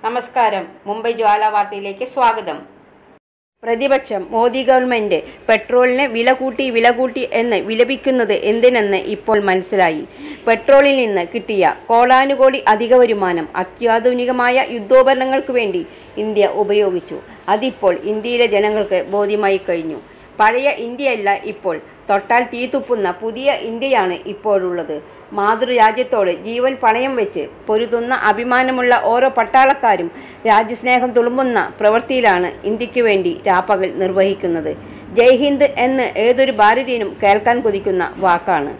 നമസ്കാരം. മുംബൈ ജ്വാല വാർത്തയിലേക്ക് സ്വാഗതം. പ്രതിപക്ഷം മോദി ഗവൺമെന്റ് പെട്രോളിന് വില കൂട്ടി എന്ന് വിലപിക്കുന്നത് എന്തിനെന്ന് ഇപ്പോൾ മനസ്സിലായി. പെട്രോളിൽ നിന്ന് കിട്ടിയ കോടാനുകോടി അധിക വരുമാനം അത്യാധുനികമായ യുദ്ധോപകരണങ്ങൾക്ക് വേണ്ടി ഇന്ത്യ ഉപയോഗിച്ചു. അതിപ്പോൾ ഇന്ത്യയിലെ ജനങ്ങൾക്ക് ബോധ്യമായി കഴിഞ്ഞു. പഴയ ഇന്ത്യയല്ല ഇപ്പോൾ, തൊട്ടാൽ തീതുപ്പുന്ന പുതിയ ഇന്ത്യയാണ് ഇപ്പോഴുള്ളത്. മാതൃരാജ്യത്തോട് ജീവൻ പണയം വെച്ച് പൊരുതുന്ന അഭിമാനമുള്ള ഓരോ പട്ടാളക്കാരും രാജ്യസ്നേഹം തുളുമ്പുന്ന പ്രവൃത്തിയിലാണ് ഇന്ത്യക്ക് വേണ്ടി രാപ്പകൽ നിർവഹിക്കുന്നത്. ജയ് ഹിന്ദ് എന്ന് ഏതൊരു ഭാരതീയനും കേൾക്കാൻ കൊതിക്കുന്ന വാക്കാണ്.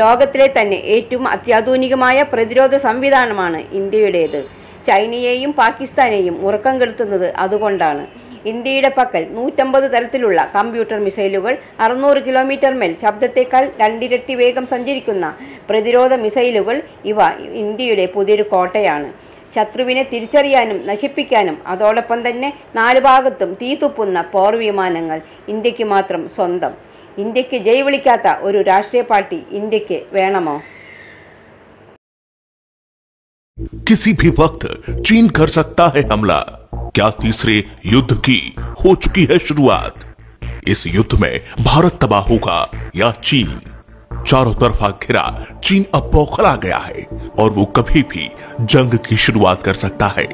ലോകത്തിലെ തന്നെ ഏറ്റവും അത്യാധുനികമായ പ്രതിരോധ സംവിധാനമാണ് ഇന്ത്യയുടേത്. ചൈനയെയും പാകിസ്ഥാനെയും ഉറക്കം കെടുത്തുന്നത് അതുകൊണ്ടാണ്. ഇന്ത്യയുടെ പക്കൽ 150 തരത്തിലുള്ള കമ്പ്യൂട്ടർ മിസൈലുകൾ, 600 കിലോമീറ്റർ മേൽ ശബ്ദത്തേക്കാൾ 2 ഇരട്ടി വേഗം സഞ്ചരിക്കുന്ന പ്രതിരോധ മിസൈലുകൾ, ഇവ ഇന്ത്യയുടെ പുതിയൊരു കോട്ടയാണ്. ശത്രുവിനെ തിരിച്ചറിയാനും നശിപ്പിക്കാനും അതോടൊപ്പം തന്നെ 4 ഭാഗത്തും തീതുപ്പുന്ന പോർവിമാനങ്ങൾ ഇന്ത്യക്ക് മാത്രം സ്വന്തം. ഇന്ത്യക്ക് ജയ് വിളിക്കാത്ത ഒരു രാഷ്ട്രീയ പാർട്ടി ഇന്ത്യക്ക് വേണമോ? किसी भी वक्त चीन कर सकता है हमला। क्या तीसरे युद्ध की हो चुकी है शुरुआत? इस युद्ध में भारत तबाह होगा या चीन? चारों तरफा घिरा चीन अब बौखला गया है और वो कभी भी जंग की शुरुआत कर सकता है।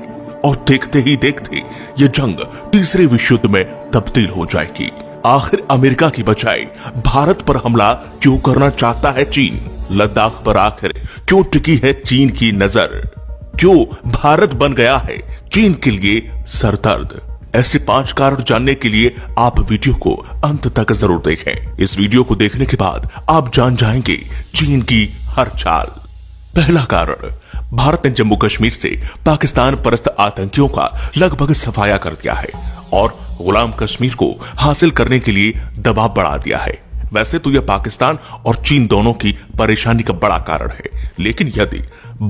और देखते ही देखते ये जंग तीसरे विश्व युद्ध में तब्दील हो जाएगी। आखिर अमेरिका की बजाय भारत पर हमला क्यों करना चाहता है चीन? लद्दाख पर आखिर क्यों टिकी है चीन की नजर? क्यों भारत बन गया है चीन के लिए सरदर्द? ऐसे 5 कारण जानने के लिए आप वीडियो को अंत तक जरूर देखें। इस वीडियो को देखने के बाद आप जान जाएंगे चीन की हर चाल। पहला कारण, भारत ने जम्मू कश्मीर से पाकिस्तान परस्त आतंकियों का लगभग सफाया कर दिया है और गुलाम कश्मीर को हासिल करने के लिए दबाव बढ़ा दिया है। वैसे तो यह पाकिस्तान और चीन दोनों की परेशानी का बड़ा कारण है, लेकिन यदि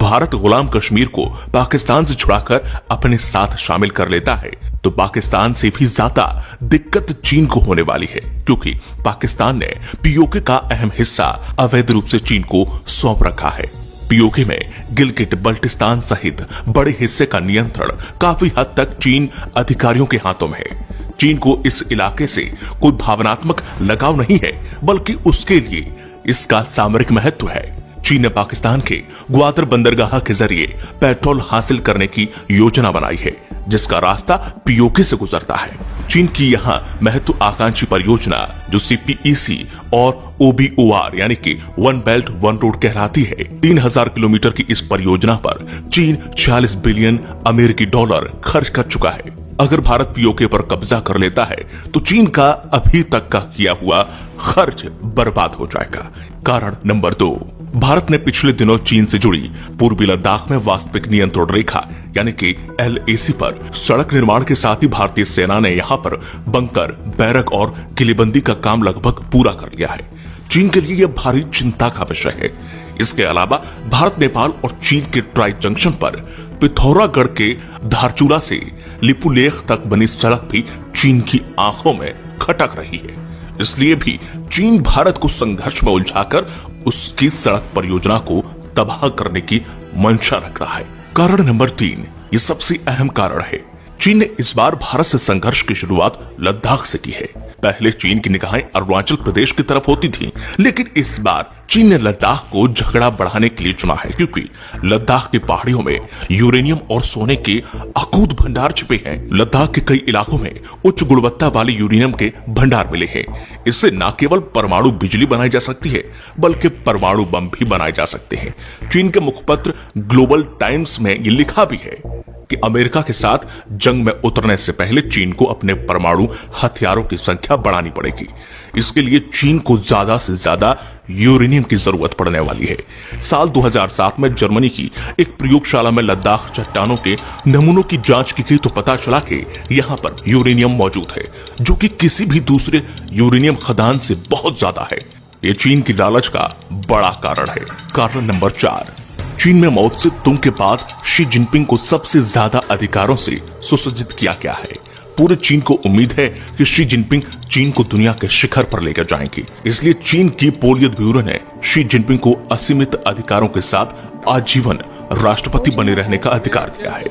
भारत गुलाम कश्मीर को पाकिस्तान से छुड़ाकर अपने साथ शामिल कर लेता है तो पाकिस्तान से भी ज्यादा दिक्कत चीन को होने वाली है, क्योंकि पाकिस्तान ने पीओके का अहम हिस्सा अवैध रूप से चीन को सौंप रखा है। पीओके में गिलगिट बल्टिस्तान सहित बड़े हिस्से का नियंत्रण काफी हद तक चीन अधिकारियों के हाथों में है। चीन को इस इलाके से कोई भावनात्मक लगाव नहीं है, बल्कि उसके लिए इसका सामरिक महत्व है। चीन ने पाकिस्तान के ग्वादर बंदरगाह के जरिए पेट्रोल हासिल करने की योजना बनाई है, जिसका रास्ता पीओके से गुजरता है। चीन की यहां महत्वाकांक्षी परियोजना जो सीपीईसी और ओबीओआर यानी कि वन बेल्ट वन रोड कहलाती है। 3000 किलोमीटर की इस परियोजना पर चीन 46 बिलियन अमेरिकी डॉलर खर्च कर चुका है। अगर भारत पीओके पर कब्जा कर लेता है तो चीन का अभी तक का किया हुआ खर्च बर्बाद हो जाएगा। कारण नंबर 2, भारत ने पिछले दिनों चीन से जुड़ी पूर्वी लद्दाख में वास्तविक नियंत्रण रेखा यानी कि LAC पर सड़क निर्माण के साथ ही भारतीय सेना ने यहां पर बंकर, बैरक और किलेबंदी का काम लगभग पूरा कर लिया है। चीन के लिए यह भारी चिंता का विषय है। इसके अलावा भारत, नेपाल और चीन के ट्राई जंक्शन पर पिथौरागढ़ के धारचूला से लिपुलेख तक बनी सड़क भी चीन की आंखों में खटक रही है। इसलिए भी चीन भारत को संघर्ष में उलझाकर उसकी सड़क परियोजना को तबाह करने की मंशा रख रहा है। कारण नंबर 3, ये सबसे अहम कारण है। चीन ने इस बार भारत से संघर्ष की शुरुआत लद्दाख से की है। पहले चीन की निगाहें अरुणाचल प्रदेश की तरफ होती थीं, लेकिन इस बार चीन ने लद्दाख को झगड़ा बढ़ाने के लिए चुना है, क्योंकि लद्दाख की पहाड़ियों में यूरेनियम और सोने के अकूत भंडार छिपे हैं। लद्दाख के कई इलाकों में उच्च गुणवत्ता वाले यूरेनियम के भंडार मिले हैं। इससे न केवल परमाणु बिजली बनाई जा सकती है, बल्कि परमाणु बम भी बनाए जा सकते हैं। चीन के मुखपत्र ग्लोबल टाइम्स में ये लिखा भी है कि अमेरिका के साथ जंग में उतरने से पहले चीन को अपने परमाणु हथियारों की संख्या बढ़ानी पड़ेगी। इसके लिए चीन को ज्यादा से ज्यादा यूरेनियम की जरूरत पड़ने वाली है। साल 2007 में जर्मनी की एक प्रयोगशाला में लद्दाख चट्टानों के नमूनों की जांच की गई तो पता चला कि यहाँ पर यूरेनियम मौजूद है, जो कि किसी भी दूसरे यूरेनियम खदान से बहुत ज्यादा है। ये चीन की लालच का बड़ा कारण है। कारण नंबर 4, चीन में माओ त्से तुंग के बाद शी जिनपिंग को सबसे ज्यादा अधिकारों से सुसज्जित किया गया है। पूरे चीन को उम्मीद है कि शी जिनपिंग चीन को दुनिया के शिखर पर लेकर जाएंगे। इसलिए चीन की पोलियत ब्यूरो ने शी जिनपिंग को असीमित अधिकारों के साथ आजीवन राष्ट्रपति बने रहने का अधिकार दिया है।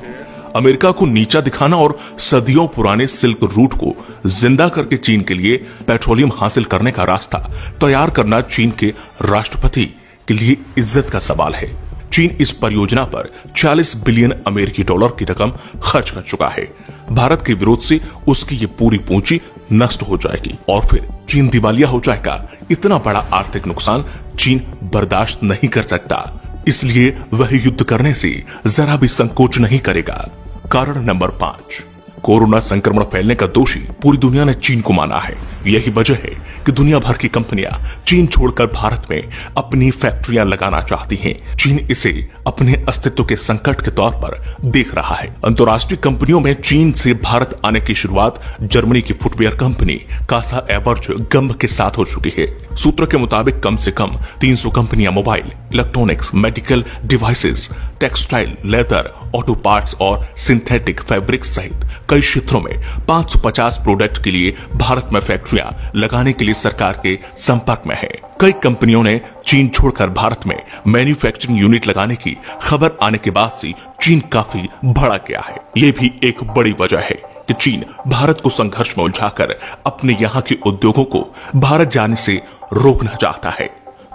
अमेरिका को नीचा दिखाना और सदियों पुराने सिल्क रूट को जिंदा करके चीन के लिए पेट्रोलियम हासिल करने का रास्ता तैयार करना चीन के राष्ट्रपति के लिए इज्जत का सवाल है। चीन इस परियोजना पर 40 बिलियन अमेरिकी डॉलर की रकम खर्च कर चुका है। भारत के विरोध से उसकी ये पूरी पूंजी नष्ट हो जाएगी और फिर चीन दिवालिया हो जाएगा। इतना बड़ा आर्थिक नुकसान चीन बर्दाश्त नहीं कर सकता, इसलिए वह युद्ध करने से जरा भी संकोच नहीं करेगा। कारण नंबर 5, कोरोना संक्रमण फैलने का दोषी पूरी दुनिया ने चीन को माना है। यही वजह है कि दुनिया भर की कंपनियां चीन छोड़कर भारत में अपनी फैक्ट्रियां लगाना चाहती हैं। चीन इसे अपने अस्तित्व के संकट के तौर पर देख रहा है। अंतर्राष्ट्रीय कंपनियों में चीन से भारत आने की शुरुआत जर्मनी की फुटवेयर कंपनी कासा एवर्ज गंभ के साथ हो चुकी है। सूत्रों के मुताबिक कम से कम 300 कंपनियां mobile, electronics, medical devices, textile, leather, auto parts और सिंथेटिक फैब्रिक सहित कई क्षेत्रों में 550 प्रोडक्ट के लिए भारत में फैक्ट्रियां लगाने के लिए सरकार के संपर्क में है। कई कंपनियों ने चीन छोड़कर भारत में मैन्युफैक्चरिंग यूनिट लगाने की खबर आने के बाद से चीन काफी भड़क गया है। ये भी एक बड़ी वजह है कि चीन भारत को संघर्ष में उलझाकर अपने यहाँ के उद्योगों को भारत जाने से रोकना चाहता है।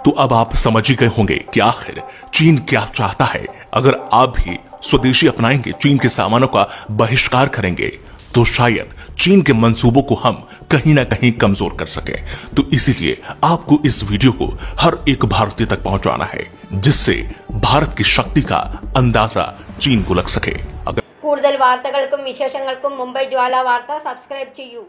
तो अब आप समझ ही गए होंगे कि आखिर चीन क्या चाहता है। अगर आप भी स्वदेशी अपनाएंगे, चीन के सामानों का बहिष्कार करेंगे, तो शायद चीन के मंसूबों को हम कहीं ना कहीं कमजोर कर सकें। तो इसीलिए आपको इस वीडियो को हर एक भारतीय तक पहुंचाना है, जिससे भारत की शक्ति का अंदाजा चीन को लग सके। കൂടുതൽ വാർത്തകൾക്കും വിശേഷങ്ങൾക്കും മുംബൈ ജ്വാല വാർത്ത സബ്സ്ക്രൈബ് ചെയ്യൂ.